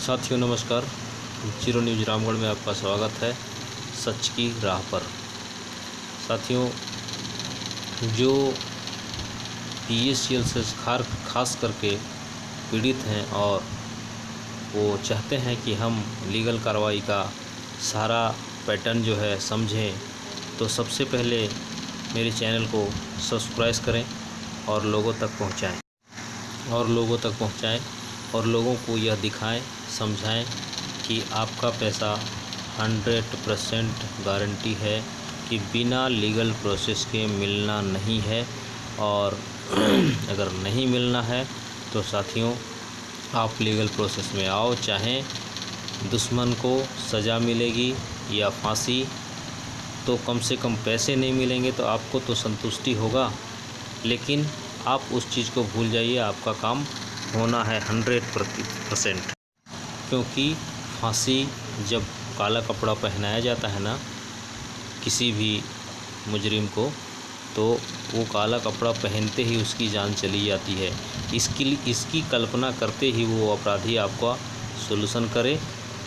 साथियों नमस्कार। Zero news Ramgarh में आपका स्वागत है सच की राह पर। साथियों, जो PACL से खास करके पीड़ित हैं और वो चाहते हैं कि हम लीगल कार्रवाई का सारा पैटर्न जो है समझें, तो सबसे पहले मेरे चैनल को सब्सक्राइब करें और लोगों तक पहुंचाएं और लोगों को यह दिखाएं, समझाएं कि आपका पैसा 100% गारंटी है कि बिना लीगल प्रोसेस के मिलना नहीं है। और अगर नहीं मिलना है तो साथियों आप लीगल प्रोसेस में आओ, चाहें दुश्मन को सज़ा मिलेगी या फांसी, तो कम से कम पैसे नहीं मिलेंगे तो आपको तो संतुष्टि होगा, लेकिन आप उस चीज़ को भूल जाइए। आपका काम होना है 100%, क्योंकि फांसी जब काला कपड़ा पहनाया जाता है ना किसी भी मुजरिम को, तो वो काला कपड़ा पहनते ही उसकी जान चली जाती है। इसकी कल्पना करते ही वो अपराधी आपका सोल्यूशन करे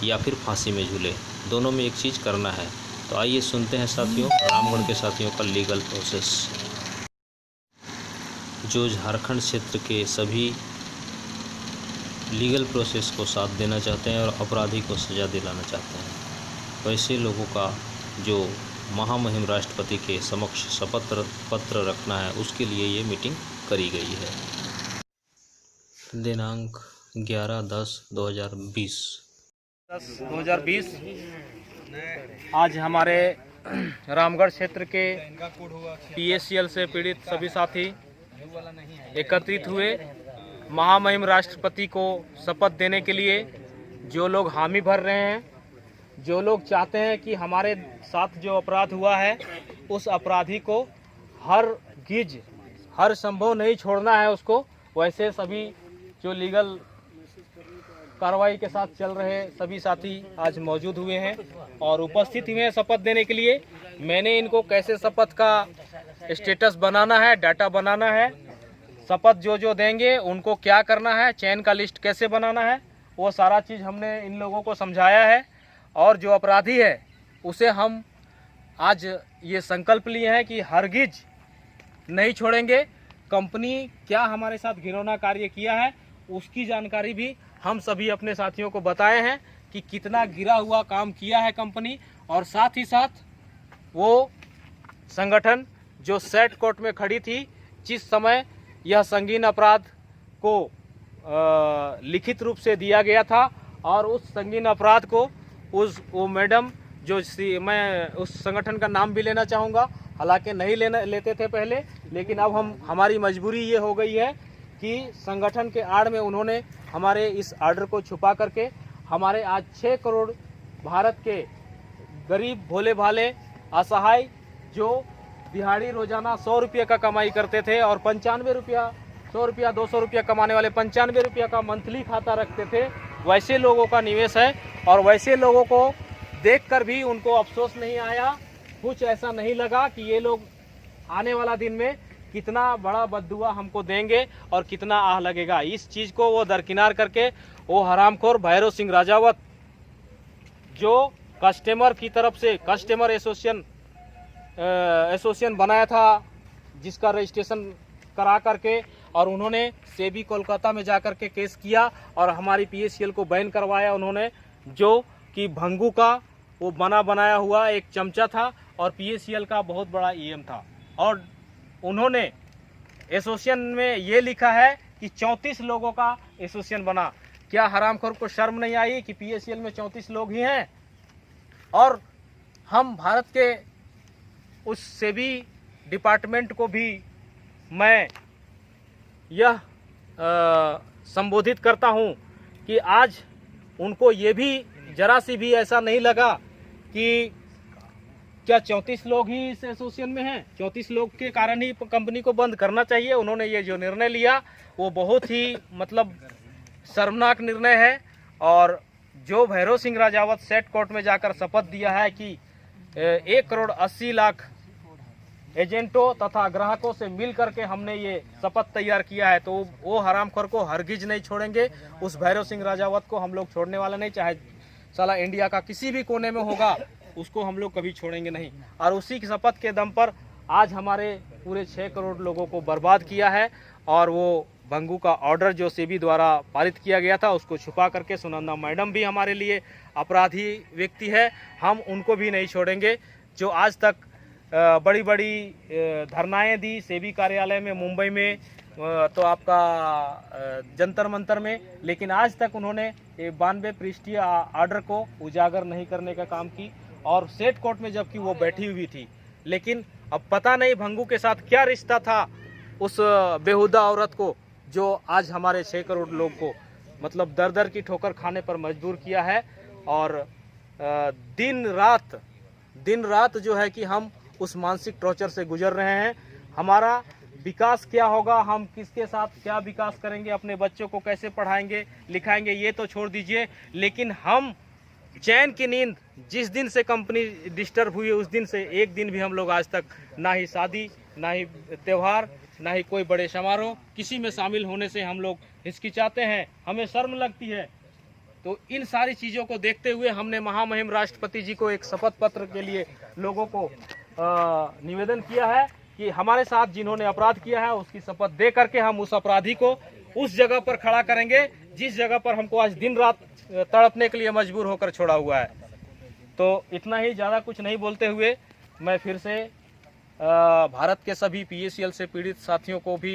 या फिर फांसी में झूले, दोनों में एक चीज़ करना है। तो आइए सुनते हैं साथियों रामगढ़ के साथियों का लीगल प्रोसेस। जो झारखंड क्षेत्र के सभी लीगल प्रोसेस को साथ देना चाहते हैं और अपराधी को सज़ा दिलाना चाहते हैं, वैसे लोगों का जो महामहिम राष्ट्रपति के समक्ष शपथ पत्र रखना है, उसके लिए ये मीटिंग करी गई है। दिनांक 11/10/2020 आज हमारे रामगढ़ क्षेत्र के PACL से पीड़ित सभी साथी एकत्रित हुए महामहिम राष्ट्रपति को शपथ देने के लिए। जो लोग हामी भर रहे हैं, जो लोग चाहते हैं कि हमारे साथ जो अपराध हुआ है उस अपराधी को हर संभव नहीं छोड़ना है उसको, वैसे सभी जो लीगल कार्रवाई के साथ चल रहे सभी साथी आज मौजूद हुए हैं और उपस्थित हुए हैं शपथ देने के लिए। मैंने इनको कैसे शपथ का स्टेटस बनाना है, डाटा बनाना है, शपथ जो देंगे उनको क्या करना है, चयन का लिस्ट कैसे बनाना है, वो सारा चीज़ हमने इन लोगों को समझाया है। और जो अपराधी है उसे हम आज ये संकल्प लिए हैं कि हरगिज नहीं छोड़ेंगे। कंपनी क्या हमारे साथ घिनौना कार्य किया है उसकी जानकारी भी हम सभी अपने साथियों को बताए हैं कि कितना गिरा हुआ काम किया है कंपनी। और साथ ही साथ वो संगठन जो सेट कोर्ट में खड़ी थी, जिस समय यह संगीन अपराध को लिखित रूप से दिया गया था, और उस संगीन अपराध को वो मैडम जो मैं उस संगठन का नाम भी लेना चाहूँगा, हालांकि नहीं लेते थे पहले, लेकिन अब हमारी मजबूरी ये हो गई है कि संगठन के आड़ में उन्होंने हमारे इस आर्डर को छुपा करके हमारे आज 6 करोड़ भारत के गरीब भोले भाले असहाय जो दिहाड़ी रोजाना 100 रुपये का कमाई करते थे और 95 रुपया 100 रुपया 200 रुपया कमाने वाले 95 रुपया का मंथली खाता रखते थे, वैसे लोगों का निवेश है। और वैसे लोगों को देखकर भी उनको अफसोस नहीं आया, कुछ ऐसा नहीं लगा कि ये लोग आने वाला दिन में कितना बड़ा बद्दुआ हमको देंगे और कितना आह लगेगा। इस चीज़ को वो दरकिनार करके वो हरामखोर भैरव सिंह राजावत जो कस्टमर की तरफ से कस्टमर एसोसिएशन बनाया था, जिसका रजिस्ट्रेशन करा करके, और उन्होंने सेबी कोलकाता में जाकर के केस किया और हमारी PACL को बैन करवाया उन्होंने, जो कि भंगू का वो बनाया हुआ एक चमचा था और PACL का बहुत बड़ा EM था। और उन्होंने एसोसिएशन में ये लिखा है कि 34 लोगों का एसोसिएशन बना। क्या हरामखोर को शर्म नहीं आई कि PACL में 34 लोग ही हैं? और हम भारत के उस सेबी डिपार्टमेंट को भी मैं यह संबोधित करता हूं कि आज उनको ये भी जरा सी भी ऐसा नहीं लगा कि क्या 34 लोग ही इस एसोसिएशन में हैं, 34 लोग के कारण ही कंपनी को बंद करना चाहिए। उन्होंने ये जो निर्णय लिया वो बहुत ही शर्मनाक निर्णय है। और जो भैरव सिंह राजावत सेट कोर्ट में जाकर शपथ दिया है कि 1 करोड़ 80 लाख एजेंटों तथा ग्राहकों से मिल करके हमने ये शपथ तैयार किया है। तो वो हरामखोर को हरगिज नहीं छोड़ेंगे। उस भैरव सिंह राजावत को हम लोग छोड़ने वाला नहीं, चाहे साला इंडिया का किसी भी कोने में होगा, उसको हम लोग कभी छोड़ेंगे नहीं। और उसी की शपथ के दम पर आज हमारे पूरे 6 करोड़ लोगों को बर्बाद किया है। और वो भंगू का ऑर्डर जो सेबी द्वारा पारित किया गया था उसको छुपा करके सुनंदा मैडम भी हमारे लिए अपराधी व्यक्ति है। हम उनको भी नहीं छोड़ेंगे जो आज तक बड़ी बड़ी धरनाएं दी सेबी कार्यालय में, मुंबई में, तो आपका जंतर मंतर में, लेकिन आज तक उन्होंने 92 पृष्ठीय ऑर्डर को उजागर नहीं करने का काम की। और सेट कोर्ट में जबकि वो बैठी हुई थी, लेकिन अब पता नहीं भंगू के साथ क्या रिश्ता था उस बेहुदा औरत को जो आज हमारे 6 करोड़ लोग को मतलब दर दर की ठोकर खाने पर मजबूर किया है। और दिन रात जो है कि हम उस मानसिक टॉर्चर से गुजर रहे हैं। हमारा विकास क्या होगा, हम किसके साथ क्या विकास करेंगे, अपने बच्चों को कैसे पढ़ाएंगे लिखाएंगे, ये तो छोड़ दीजिए, लेकिन हम चैन की नींद जिस दिन से कंपनी डिस्टर्ब हुई उस दिन से एक दिन भी हम लोग आज तक ना ही शादी, ना ही त्यौहार, ना ही कोई बड़े समारोह किसी में शामिल होने से हम लोग हिचकिचाते हैं, हमें शर्म लगती है। तो इन सारी चीज़ों को देखते हुए हमने महामहिम राष्ट्रपति जी को एक शपथ पत्र के लिए लोगों को निवेदन किया है कि हमारे साथ जिन्होंने अपराध किया है उसकी शपथ दे करके हम उस अपराधी को उस जगह पर खड़ा करेंगे जिस जगह पर हमको आज दिन रात तड़पने के लिए मजबूर होकर छोड़ा हुआ है। तो इतना ही, ज़्यादा कुछ नहीं बोलते हुए मैं फिर से भारत के सभी PACL से पीड़ित साथियों को भी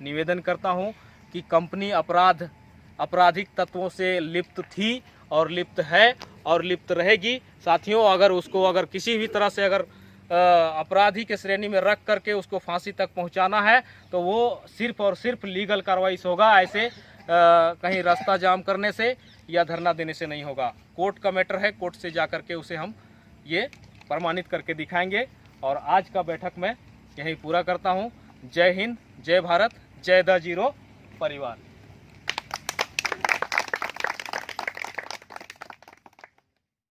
निवेदन करता हूं कि कंपनी आपराधिक तत्वों से लिप्त थी और लिप्त है और लिप्त रहेगी। साथियों, अगर किसी भी तरह से अगर अपराधी के श्रेणी में रख करके उसको फांसी तक पहुंचाना है तो वो सिर्फ और सिर्फ लीगल कार्रवाई से होगा, ऐसे कहीं रास्ता जाम करने से या धरना देने से नहीं होगा। कोर्ट का मैटर है, कोर्ट से जा करके उसे हम ये प्रमाणित करके दिखाएंगे। और आज का बैठक मैं यहीं पूरा करता हूं। जय हिंद, जय भारत, जय द जीरो परिवार।